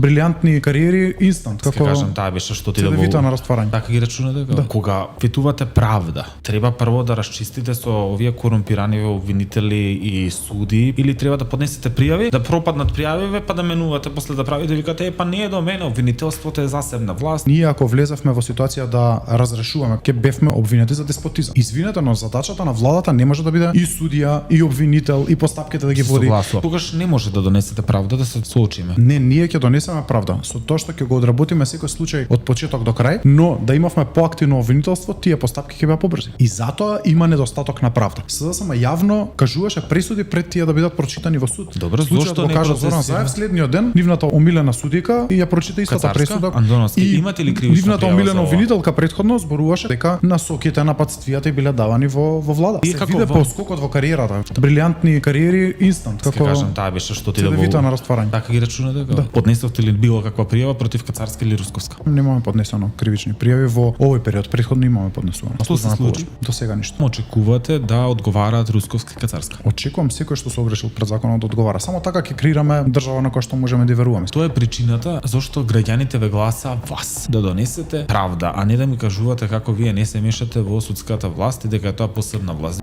брилјантни кариери инстант, Како кажам, таа беше што ти да цедевита на растварање. Така ги рачунате дека кога фитувате правда, треба прво да расчистите со овие корумпирани обвинители и суди, или треба да поднесете пријави, да пропаднат пријавиве, па да менувате после да правите, викате па не е до мене, обвинителството е засебна власт. Ние ако влезевме во ситуација да разрешуваме, ќе бевме обвинети за деспотизам. Извинете, но задачата на владата не може да биде и судија, и обвинител, и постапките да ги води. Тогаш не може да донесете правда, да се соочиме. Не, ние ќе донесеме правда со тоа што ќе го одработиме секој случај од почеток до крај, но да имавме поактивно обвинителство, тие постапки ќе беа побрзи. И затоа има недостаток на правда. СДСМ јавно кажуваше пресуди пред тие да бидат прочитани во суд. Добро, зошто не кажа Зоран Заев следниот ден, нивната омилена судика и ја прочита истата пресуда. И имате ли кривична нивната омилена обвинителка претходно зборуваше дека насоките, нападствијата биле давани во влада. И се виде поскокот во кариерата. Брилјантни кариери инстант, како кажам, таа беше што ти да цедевита на растварање. Така ги рачунате дека поднесовте ли било каква пријава против Кацарска или Русковска? Немаме поднесено кривични пријави во овој период, претходно имаме поднесувано. Што се случи? До сега ништо. Очекувате да одговараат Русковска и Кацарска? Очекувам секој што се огрешил пред законот да одговара. Само така ќе креираме држава на која што можеме да веруваме. Тоа е причината зашто граѓаните ве гласа вас да донесете правда, а не да ми кажувате како вие не се мешате во судската власт и дека е тоа посебна власт.